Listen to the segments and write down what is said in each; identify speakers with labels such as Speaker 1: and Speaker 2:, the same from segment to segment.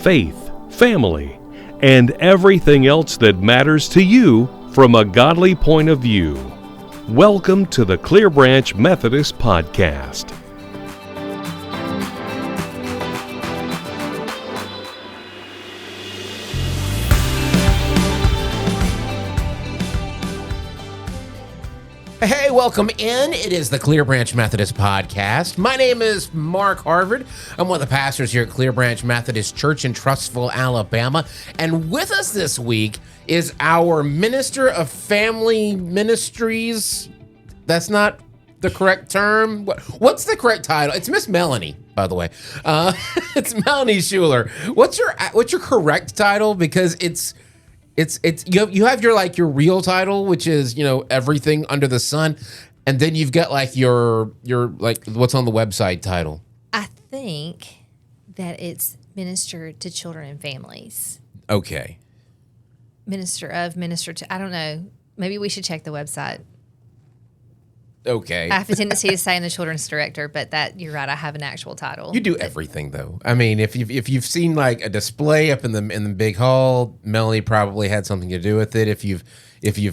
Speaker 1: faith, family, and everything else that matters to you from a godly point of view. Welcome to the Clearbranch Methodist Podcast.
Speaker 2: Hey, welcome in. It is the Clearbranch Methodist Podcast. My name is Mark Harvard. I'm one of the pastors here at Clearbranch Methodist Church in Trussville, Alabama. And with us this week is our Minister of Family Ministries. That's not the correct term. What's the correct title? It's Miss Melanie, by the way. It's Melanie Schuler. What's your correct title? Because it's you have your real title, which is, everything under the sun, and then you've got like your what's on the website title.
Speaker 3: I think that it's Minister to Children and Families.
Speaker 2: Okay.
Speaker 3: Minister to, I don't know. Maybe we should check the website.
Speaker 2: Okay.
Speaker 3: I have a tendency to say I'm the children's director, but you're right. I have an actual title.
Speaker 2: You do everything though. I mean, if you've seen like a display up in the big hall, Melanie probably had something to do with it. If you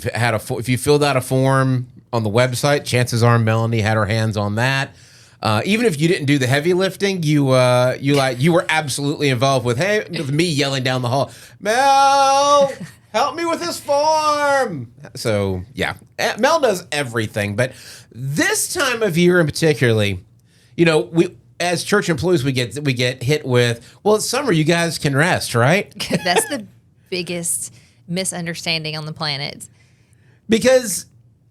Speaker 2: filled out a form on the website, chances are Melanie had her hands on that. Even if you didn't do the heavy lifting, you were absolutely involved with me yelling down the hall, Mel, help me with this form. So yeah, Mel does everything. But this time of year in particularly, we as church employees we get hit with, well, it's summer, you guys can rest, right?
Speaker 3: That's the biggest misunderstanding on the planet.
Speaker 2: Because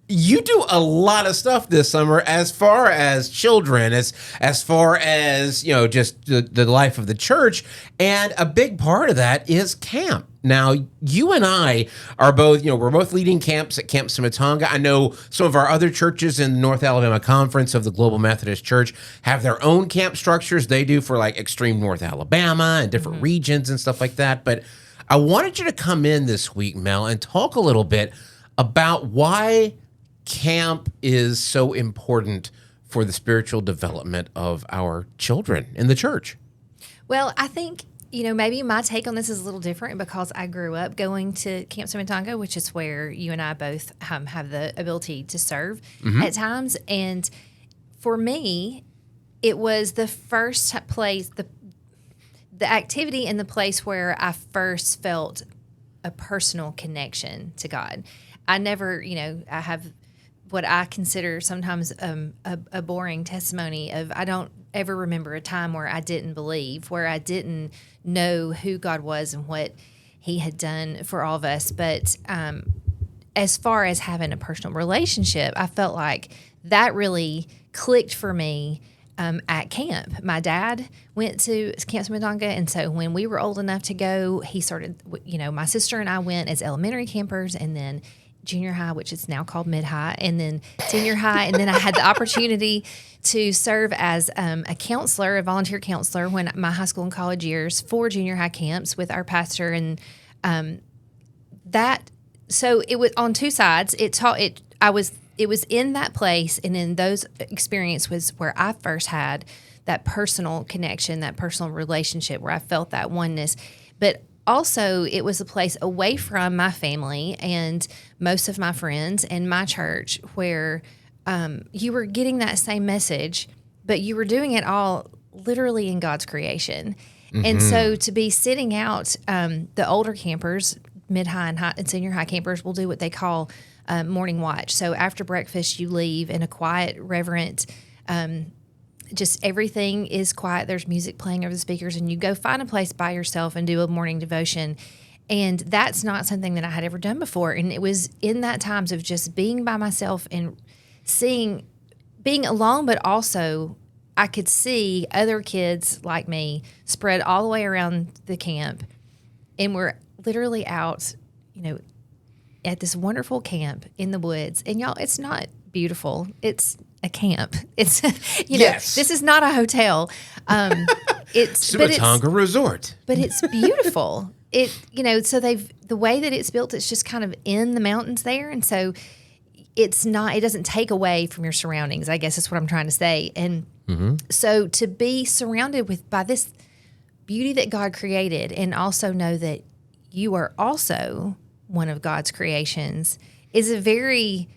Speaker 2: you do a lot of stuff this summer as far as children, as far as, just the life of the church. And a big part of that is camp. Now, you and I are both, we're both leading camps at Camp Simatonga. I know some of our other churches in the North Alabama Conference of the Global Methodist Church have their own camp structures. They do for like extreme North Alabama and different regions and stuff like that. But I wanted you to come in this week, Mel, and talk a little bit about why camp is so important for the spiritual development of our children in the church.
Speaker 3: Well, I think, maybe my take on this is a little different because I grew up going to Camp Simatonga, which is where you and I both have the ability to serve at times. And for me, it was the first place, the activity and the place where I first felt a personal connection to God. I never, I have what I consider sometimes a boring testimony of I don't ever remember a time where I didn't believe, where I didn't know who God was and what He had done for all of us. But as far as having a personal relationship, I felt like that really clicked for me at camp. My dad went to Camp Simatonga, and so when we were old enough to go, he started, my sister and I went as elementary campers, and then junior high, which is now called mid-high, and then senior high. And then I had the opportunity to serve as a counselor, a volunteer counselor, when my high school and college years for junior high camps with our pastor. And so it was on two sides. It was in that place, and in those experience was where I first had that personal connection, that personal relationship where I felt that oneness. But also, it was a place away from my family and most of my friends and my church where you were getting that same message, but you were doing it all literally in God's creation. Mm-hmm. And so to be sitting out, the older campers, mid-high and senior high campers will do what they call morning watch. So after breakfast, you leave in a quiet, reverent, just everything is quiet. There's music playing over the speakers, and you go find a place by yourself and do a morning devotion. And that's not something that I had ever done before. And it was in that times of just being by myself and being alone, but also I could see other kids like me spread all the way around the camp. And we're literally out, at this wonderful camp in the woods. And y'all, it's not beautiful. It's a camp. It's
Speaker 2: yes.
Speaker 3: This is not a hotel. It's
Speaker 2: Simatonga Resort.
Speaker 3: But it's beautiful. So the way that it's built, it's just kind of in the mountains there, and so it doesn't take away from your surroundings. I guess that's what I'm trying to say. And so to be surrounded by this beauty that God created, and also know that you are also one of God's creations, is a very,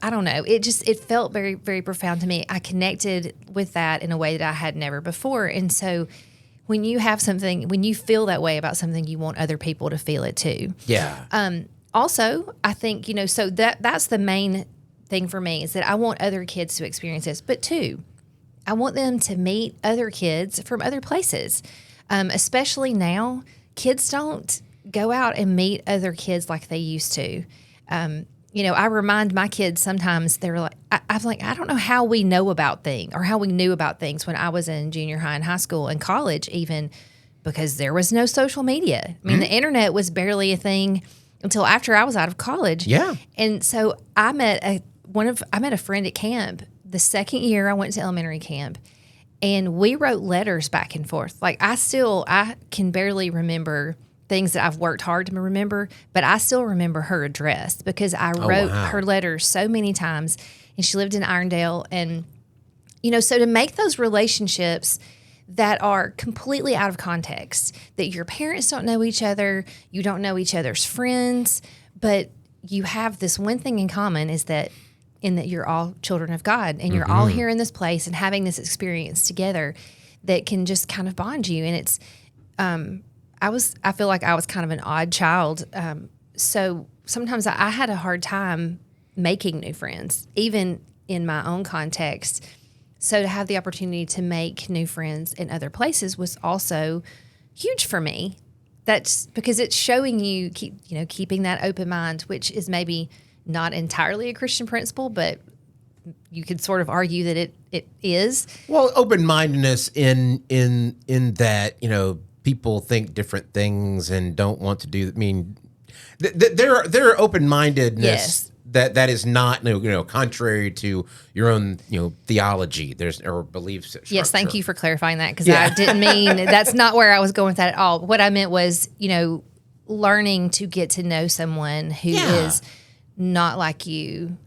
Speaker 3: I don't know, it felt very, very profound to me. I connected with that in a way that I had never before. And so when you have something, when you feel that way about something, you want other people to feel it too.
Speaker 2: Yeah.
Speaker 3: Also, I think, so that's the main thing for me, is that I want other kids to experience this. But two, I want them to meet other kids from other places. Especially now, kids don't go out and meet other kids like they used to. I remind my kids sometimes, they're like, I'm like, I don't know how we know about things, or how we knew about things when I was in junior high and high school and college even, because there was no social media. I mean, the internet was barely a thing until after I was out of college.
Speaker 2: Yeah.
Speaker 3: And so I met a friend at camp the second year I went to elementary camp, and we wrote letters back and forth. Like I can barely remember things that I've worked hard to remember, but I still remember her address because I wrote her letters so many times, and she lived in Irondale. And, so to make those relationships that are completely out of context, that your parents don't know each other, you don't know each other's friends, but you have this one thing in common, is that you're all children of God, and you're all here in this place and having this experience together that can just kind of bond you. And it's, I feel like I was kind of an odd child. So sometimes I had a hard time making new friends, even in my own context. So to have the opportunity to make new friends in other places was also huge for me. That's because it's showing you, keeping that open mind, which is maybe not entirely a Christian principle, but you could sort of argue that it is.
Speaker 2: Well, open-mindedness in that, people think different things and don't want to do. I mean, there are open-mindedness.
Speaker 3: Yes.
Speaker 2: That is not contrary to your own theology. Or beliefs.
Speaker 3: Yes, thank you for clarifying that, because I didn't mean that's not where I was going with that at all. What I meant was learning to get to know someone who is not like you,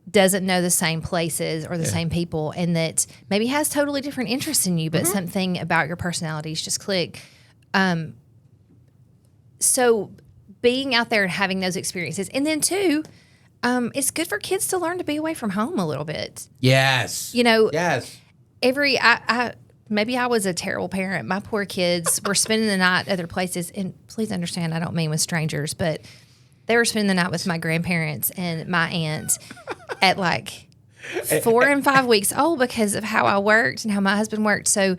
Speaker 3: doesn't know the same places or the same people, and that maybe has totally different interests in you, but something about your personalities just click. So being out there and having those experiences, and then too, it's good for kids to learn to be away from home a little bit.
Speaker 2: Yes. Yes.
Speaker 3: Maybe I was a terrible parent. My poor kids were spending the night other places, and please understand, I don't mean with strangers, but they were spending the night with my grandparents and my aunt at like 4 and 5 weeks old because of how I worked and how my husband worked. So,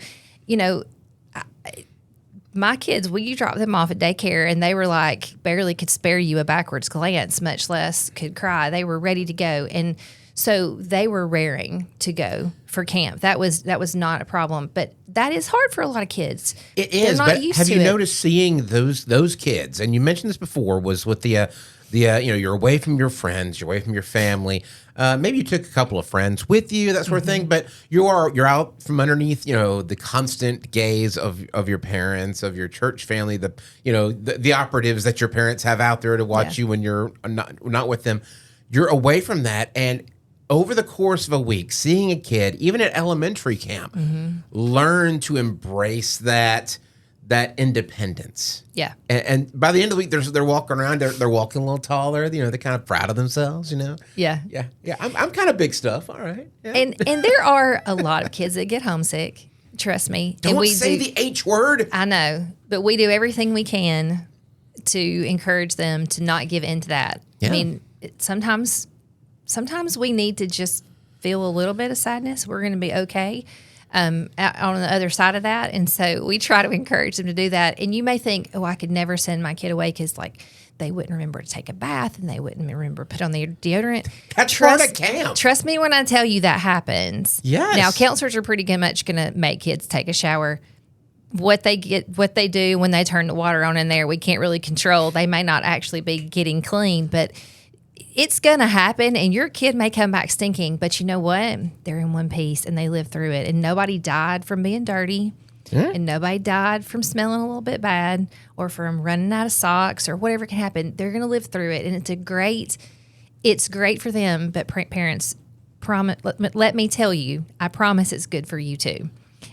Speaker 3: my kids, you drop them off at daycare, and they were like, barely could spare you a backwards glance, much less could cry. They were ready to go. And so they were raring to go for camp. That was not a problem, but that is hard for a lot of kids.
Speaker 2: It is.
Speaker 3: They're not used
Speaker 2: have
Speaker 3: to
Speaker 2: you
Speaker 3: it.
Speaker 2: noticed seeing those kids? And you mentioned this before, was with the you're away from your friends, you're away from your family. Maybe you took a couple of friends with you, that sort of thing, but you're out from underneath, the constant gaze of your parents, of your church family, the operatives that your parents have out there to watch you when you're not with them. You're away from that, and over the course of a week, seeing a kid, even at elementary camp, learn to embrace that independence.
Speaker 3: Yeah.
Speaker 2: And by the end of the week, they're walking around. They're walking a little taller. They're kind of proud of themselves.
Speaker 3: Yeah.
Speaker 2: Yeah. I'm kind of big stuff. All right. Yeah.
Speaker 3: And there are a lot of kids that get homesick. Trust me.
Speaker 2: Don't
Speaker 3: and we
Speaker 2: say the H word.
Speaker 3: I know, but we do everything we can to encourage them to not give in to that.
Speaker 2: Yeah.
Speaker 3: I mean, sometimes we need to just feel a little bit of sadness. We're going to be okay. On the other side of that. And so we try to encourage them to do that. And you may think, I could never send my kid away because they wouldn't remember to take a bath and they wouldn't remember to put on their deodorant.
Speaker 2: That's part of camp.
Speaker 3: Trust me when I tell you that happens.
Speaker 2: Yes.
Speaker 3: Now, counselors are pretty much going to make kids take a shower. What they do when they turn the water on in there, we can't really control. They may not actually be getting clean, but it's going to happen, and your kid may come back stinking, but you know what? They're in one piece, and they live through it, and nobody died from being dirty, and nobody died from smelling a little bit bad or from running out of socks or whatever can happen. They're going to live through it, and it's great for them, but parents, let me tell you, I promise it's good for you too.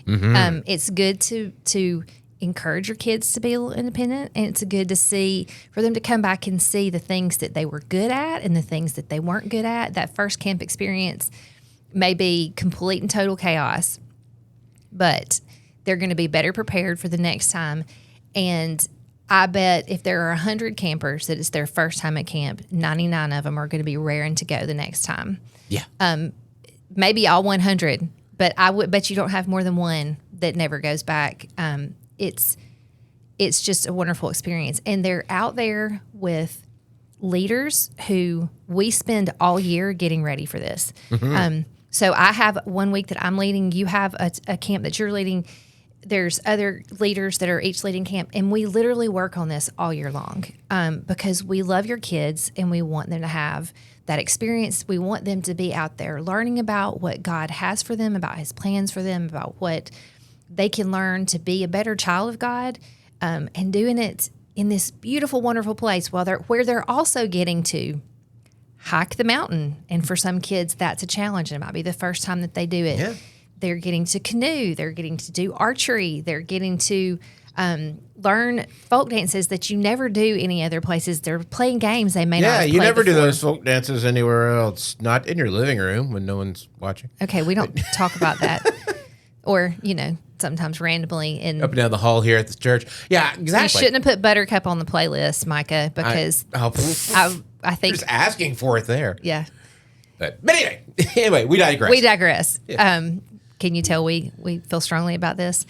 Speaker 3: It's good to encourage your kids to be a little independent, and it's good to see for them to come back and see the things that they were good at and the things that they weren't good at. That first camp experience may be complete and total chaos, but they're going to be better prepared for the next time. And I bet if there are 100 campers that it's their first time at camp, 99 of them are going to be raring to go the next time.
Speaker 2: Yeah.
Speaker 3: Maybe all 100, but I would bet you don't have more than one that never goes back. It's just a wonderful experience. And they're out there with leaders who we spend all year getting ready for this. So I have 1 week that I'm leading. You have a camp that you're leading. There's other leaders that are each leading camp. And we literally work on this all year long because we love your kids and we want them to have that experience. We want them to be out there learning about what God has for them, about his plans for them, about what they can learn to be a better child of God, and doing it in this beautiful, wonderful place where they're also getting to hike the mountain. And for some kids, that's a challenge. It might be the first time that they do it. Yeah. They're getting to canoe. They're getting to do archery. They're getting to learn folk dances that you never do any other places. They're playing games they may not have played
Speaker 2: you never do
Speaker 3: before.
Speaker 2: those folk dances anywhere else. Not in your living room when no one's watching.
Speaker 3: Okay, we don't talk about that. Or, sometimes randomly in
Speaker 2: up and down the hall here at the church. Yeah, exactly.
Speaker 3: You shouldn't have put Buttercup on the playlist, Micah, because I think
Speaker 2: just asking for it there.
Speaker 3: Yeah.
Speaker 2: But anyway, we digress.
Speaker 3: We digress.
Speaker 2: Yeah.
Speaker 3: Can you tell we feel strongly about this?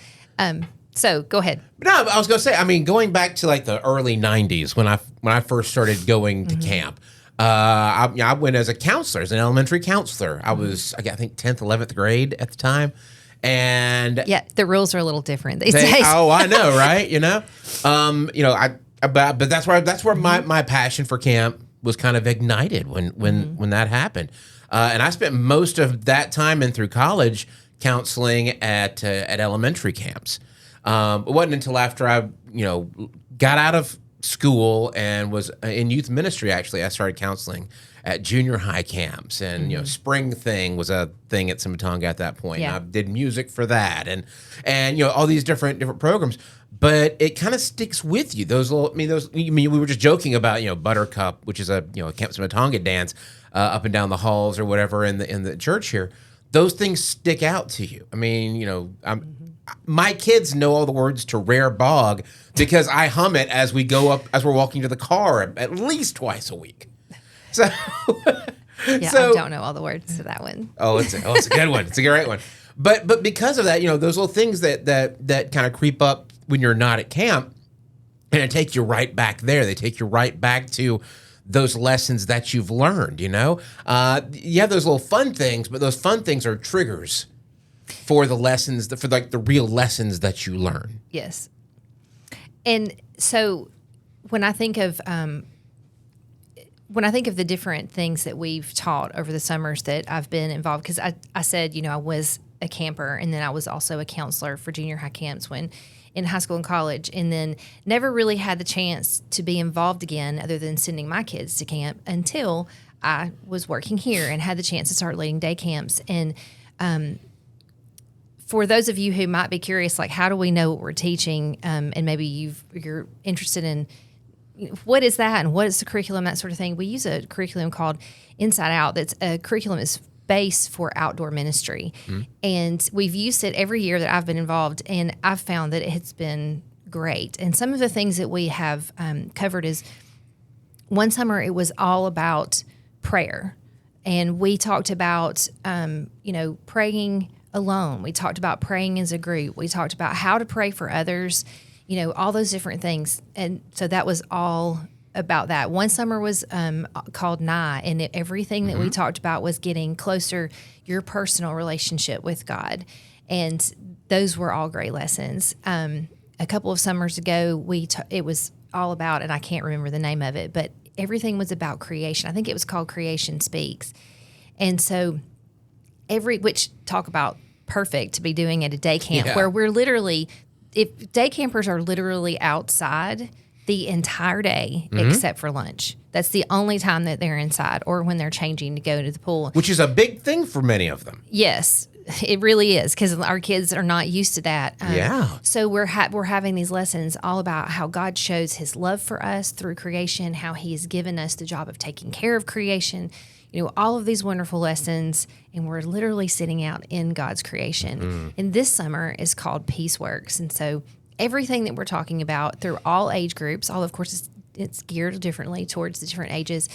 Speaker 3: So go ahead.
Speaker 2: No, I was going to say, going back to like the early 90s when I first started going to camp, I went as a counselor, as an elementary counselor. I was, I think, 10th, 11th grade at the time. And
Speaker 3: yeah, the rules are a little different these days.
Speaker 2: Oh, I know, right? But that's where my passion for camp was kind of ignited when that happened. And I spent most of that time and through college counseling at elementary camps. It wasn't until after I got out of school and was in youth ministry. Actually, I started counseling at junior high camps, and spring thing was a thing at Simatonga at that point.
Speaker 3: Yeah.
Speaker 2: And I did music for that, and all these different programs. But it kind of sticks with you. We were just joking about Buttercup, which is a Camp Simatonga dance up and down the halls or whatever in the church here. Those things stick out to you. My kids know all the words to Rare Bog because I hum it as we go up, as we're walking to the car at least twice a week. So,
Speaker 3: I don't know all the words to that one.
Speaker 2: It's a good one. It's a great one. But because of that, those little things that kind of creep up when you're not at camp, and it take you right back there. They take you right back to those lessons that you've learned. You have those little fun things, but those fun things are triggers for the lessons, for like the real lessons that you learn.
Speaker 3: Yes. And so when I think of the different things that we've taught over the summers that I've been involved, because I said, I was a camper, and then I was also a counselor for junior high camps when in high school and college, and then never really had the chance to be involved again other than sending my kids to camp until I was working here and had the chance to start leading day camps. And for those of you who might be curious, like, how do we know what we're teaching? And maybe you're interested in what is that and what is the curriculum, that sort of thing. We use a curriculum called Inside Out. That's a curriculum is base for outdoor ministry. Mm-hmm. And we've used it every year that I've been involved, and I've found that it's been great. And some of the things that we have covered is, one summer it was all about prayer. And we talked about, praying alone. We talked about praying as a group. We talked about how to pray for others, all those different things. And so that was all about that. One summer was called Nigh, and everything that we talked about was getting closer, your personal relationship with God. And those were all great lessons. A couple of summers ago, it was all about, and I can't remember the name of it, but everything was about creation. I think it was called Creation Speaks. And so which talk about perfect to be doing at a day camp where we're literally, if day campers are literally outside the entire day except for lunch. That's the only time that they're inside, or when they're changing to go to the pool.
Speaker 2: Which is a big thing for many of them.
Speaker 3: Yes. It really is, because our kids are not used to that.
Speaker 2: Yeah.
Speaker 3: So we're having these lessons all about how God shows his love for us through creation, how he has given us the job of taking care of creation, all of these wonderful lessons, and we're literally sitting out in God's creation. And this summer is called Peace Works. And so everything that we're talking about through all age groups, of course it's geared differently towards the different ages,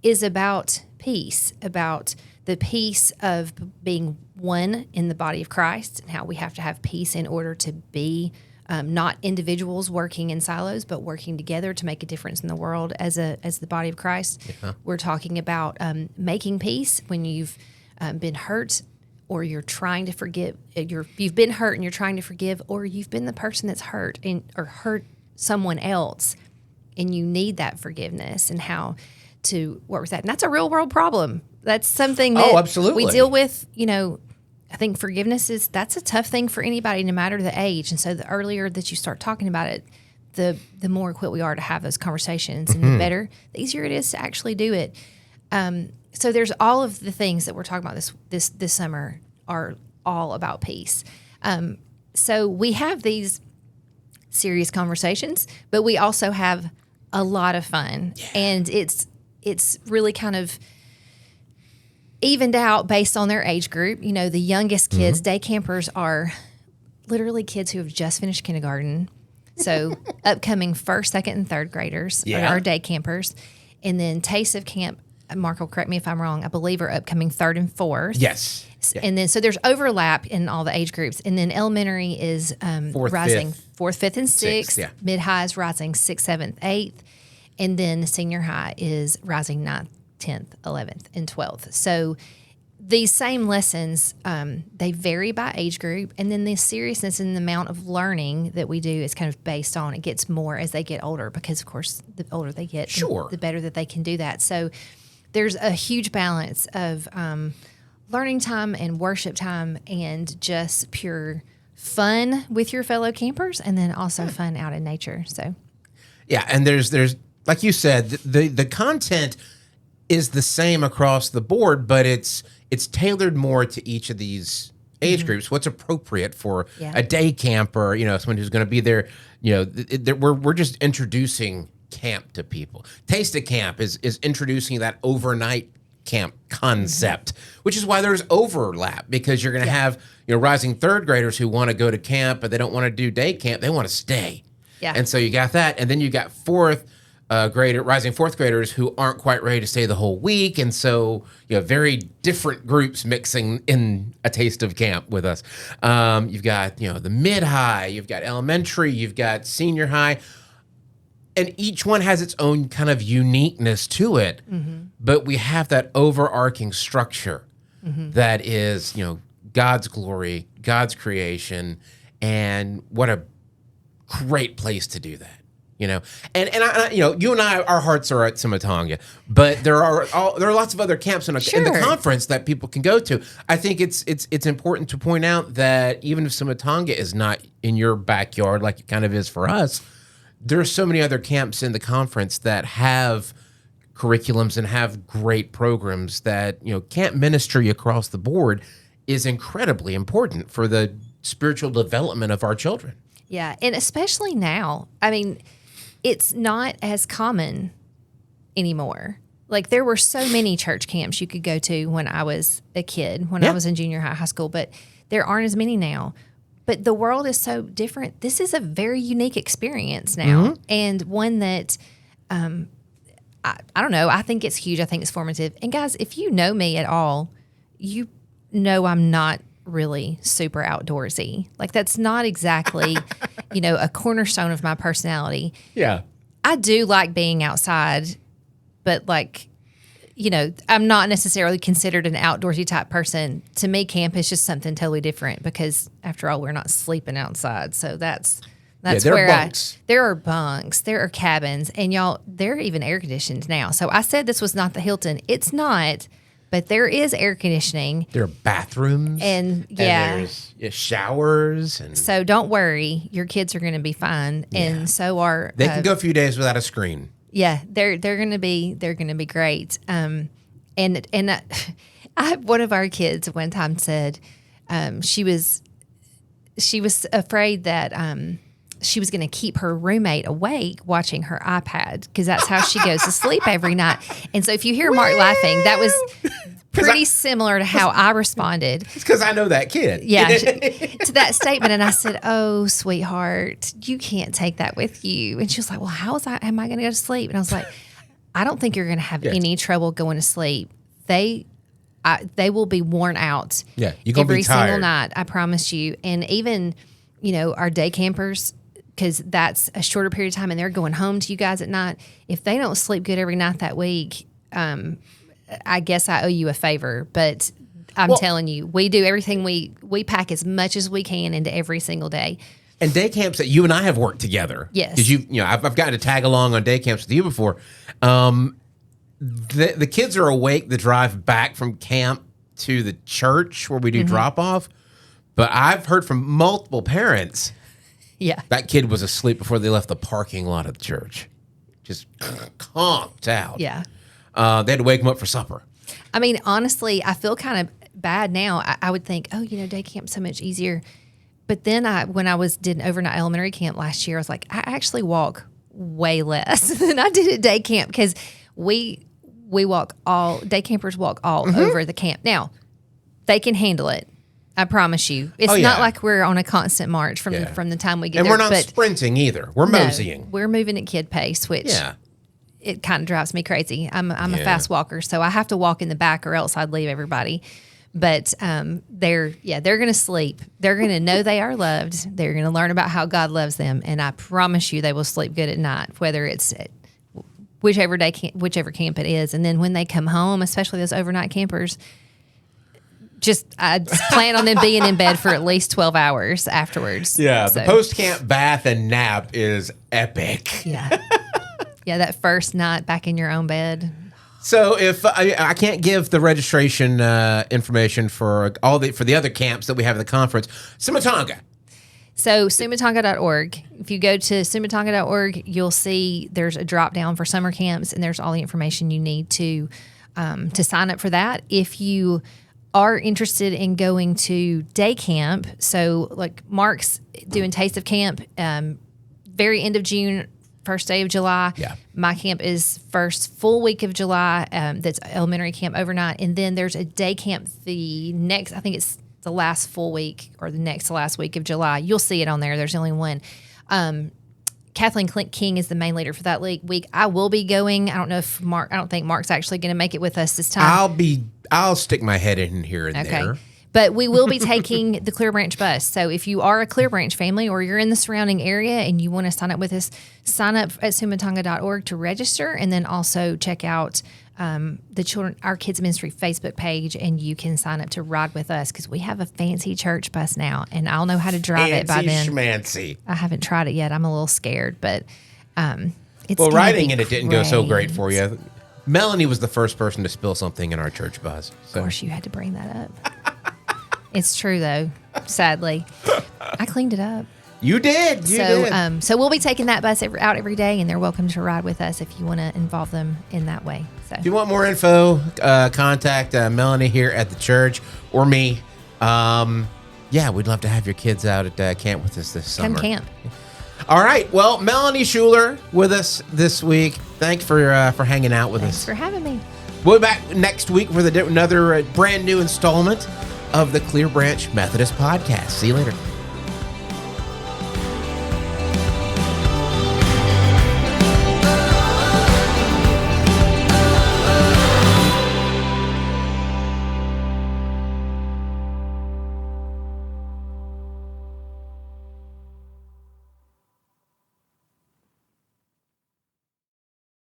Speaker 3: is about peace, about the peace of being one in the body of Christ, and how we have to have peace in order to be not individuals working in silos, but working together to make a difference in the world as the body of Christ. Yeah. We're talking about making peace when you've been hurt, or you're trying to forgive. You've been hurt and you're trying to forgive, or you've been the person that's hurt or hurt someone else, and you need that forgiveness, and how to work with that. And that's a real world problem. That's something that
Speaker 2: absolutely.
Speaker 3: we deal with. I think forgiveness that's a tough thing for anybody, no matter the age. And so the earlier that you start talking about it, the more equipped we are to have those conversations, and the easier it is to actually do it. So there's all of the things that we're talking about this summer are all about peace. So we have these serious conversations, but we also have a lot of fun, and it's really kind of evened out based on their age group. The youngest kids, day campers, are literally kids who have just finished kindergarten. So upcoming first, second, and third graders are day campers. And then Taste of Camp, Mark will correct me if I'm wrong, I believe are upcoming third and fourth.
Speaker 2: Yes. Yeah.
Speaker 3: And then so there's overlap in all the age groups. And then elementary is rising fourth, fifth, and sixth. Yeah. Mid-high is rising sixth, seventh, eighth. And then senior high is rising 9th, 10th, 11th, and 12th. So these same lessons, they vary by age group. And then the seriousness and the amount of learning that we do is kind of based on, it gets more as they get older, because, of course, the older they get, the better that they can do that. So there's a huge balance of learning time and worship time, and just pure fun with your fellow campers, and then also fun out in nature. So,
Speaker 2: yeah, and there's like you said, the content is the same across the board, but it's tailored more to each of these age groups. What's appropriate for a day camper, someone who's going to be there. We're just introducing camp to people. Taste of Camp is introducing that overnight camp concept, which is why there's overlap, because you're going to have rising third graders who want to go to camp, but they don't want to do day camp. They want to stay. Yeah. And so you got that, and then you got rising fourth graders who aren't quite ready to stay the whole week, and so very different groups mixing in a Taste of Camp with us. You've got the mid-high, you've got elementary, you've got senior high, and each one has its own kind of uniqueness to it. But we have that overarching structure that is God's glory, God's creation, and what a great place to do that. And I, you and I, our hearts are at Sumatanga, but there are lots of other camps in the conference that people can go to. I think it's important to point out that even if Sumatanga is not in your backyard like it kind of is for us, there's so many other camps in the conference that have curriculums and have great programs that camp ministry across the board is incredibly important for the spiritual development of our children.
Speaker 3: Yeah, and especially now. I mean, it's not as common anymore. Like, there were so many church camps you could go to when I was a kid, when I was in junior high school, but there aren't as many now. But the world is so different. This is a very unique experience now, and one that I don't know. I think it's huge. I think it's formative. And guys, if you know me at all, you know I'm not really super outdoorsy. Like, that's not exactly, a cornerstone of my personality.
Speaker 2: Yeah.
Speaker 3: I do like being outside, but I'm not necessarily considered an outdoorsy type person. To me, camp is just something totally different, because after all, we're not sleeping outside. So that's where there are bunks, there are cabins, and y'all, they're even air conditioned now. So I said this was not the Hilton. It's not. But there is air conditioning.
Speaker 2: There are bathrooms.
Speaker 3: And
Speaker 2: there's showers. And
Speaker 3: so don't worry, your kids are going to be fine. Yeah. And so are
Speaker 2: they can go a few days without a screen.
Speaker 3: Yeah, they're going to be great. And one of our kids one time said, she was afraid that she was going to keep her roommate awake watching her iPad because that's how she goes to sleep every night. And so if you hear Mark laughing, that was pretty similar to how I responded.
Speaker 2: It's because I know that kid.
Speaker 3: Yeah, to that statement. And I said, "Oh, sweetheart, you can't take that with you." And she was like, "Well, am I going to go to sleep?" And I was like, "I don't think you're going to have any trouble going to sleep. They will be worn out.
Speaker 2: Yeah, you're gonna
Speaker 3: every
Speaker 2: be tired.
Speaker 3: single night. I promise you." And even, our day campers, because that's a shorter period of time, and they're going home to you guys at night. If they don't sleep good every night that week, I guess I owe you a favor. But I'm telling you, we do everything. We pack as much as we can into every single day.
Speaker 2: And day camps that you and I have worked together.
Speaker 3: Yes.
Speaker 2: Because I've gotten to tag along on day camps with you before. The kids are awake the drive back from camp to the church where we do drop off. But I've heard from multiple parents.
Speaker 3: Yeah.
Speaker 2: That kid was asleep before they left the parking lot of the church. Just conked out.
Speaker 3: Yeah.
Speaker 2: They had to wake him up for supper.
Speaker 3: I mean, honestly, I feel kind of bad now. I would think, day camp's so much easier. But then when I did an overnight elementary camp last year, I was like, I actually walk way less than I did at day camp because day campers walk all over the camp. Now, they can handle it. I promise you. It's not like we're on a constant march from the time we get
Speaker 2: and
Speaker 3: there.
Speaker 2: And we're not sprinting either. We're moseying.
Speaker 3: We're moving at kid pace, which it kind of drives me crazy. I'm a fast walker, so I have to walk in the back or else I'd leave everybody. But they're going to sleep. They're going to know they are loved. They're going to learn about how God loves them, and I promise you they will sleep good at night, whether it's at whichever camp it is. And then when they come home, especially those overnight campers, I plan on them being in bed for at least 12 hours afterwards.
Speaker 2: Yeah, the post-camp bath and nap is epic.
Speaker 3: Yeah. Yeah, that first night back in your own bed.
Speaker 2: So if I can't give the registration information for the other camps that we have at the conference, Sumatanga.
Speaker 3: So sumatanga.org. If you go to sumatanga.org, you'll see there's a drop down for summer camps, and there's all the information you need to sign up for that. If you are interested in going to day camp, so like Mark's doing Taste of Camp, very end of June, first day of July.
Speaker 2: Yeah.
Speaker 3: My camp is first full week of July. That's elementary camp overnight, and then there's a day camp I think it's the last full week or the next to last week of July. You'll see it on there. There's only one. Kathleen King is the main leader for that week. I will be going. I don't think Mark's actually going to make it with us this time.
Speaker 2: I'll stick my head in here and there.
Speaker 3: But we will be taking the Clearbranch bus. So if you are a Clearbranch family or you're in the surrounding area and you want to sign up with us, sign up at sumatanga.org to register, and then also check out our Kids Ministry Facebook page, and you can sign up to ride with us because we have a fancy church bus now, and I'll know how to drive it by then.
Speaker 2: Schmancy.
Speaker 3: I haven't tried it yet. I'm a little scared, but it's
Speaker 2: riding in it didn't go so great for you. Melanie was the first person to spill something in our church bus. So.
Speaker 3: Of course, you had to bring that up. It's true, though, sadly. I cleaned it up.
Speaker 2: You did.
Speaker 3: So we'll be taking that bus out every day, and they're welcome to ride with us if you want to involve them in that way. So
Speaker 2: if you want more info, contact Melanie here at the church or me. We'd love to have your kids out at camp with us this summer.
Speaker 3: Come camp.
Speaker 2: All right. Well, Melanie Schuler with us this week. Thanks for hanging out with us.
Speaker 3: Thanks for having me.
Speaker 2: We'll be back next week with another brand new installment of the Clearbranch Methodist Podcast. See you later.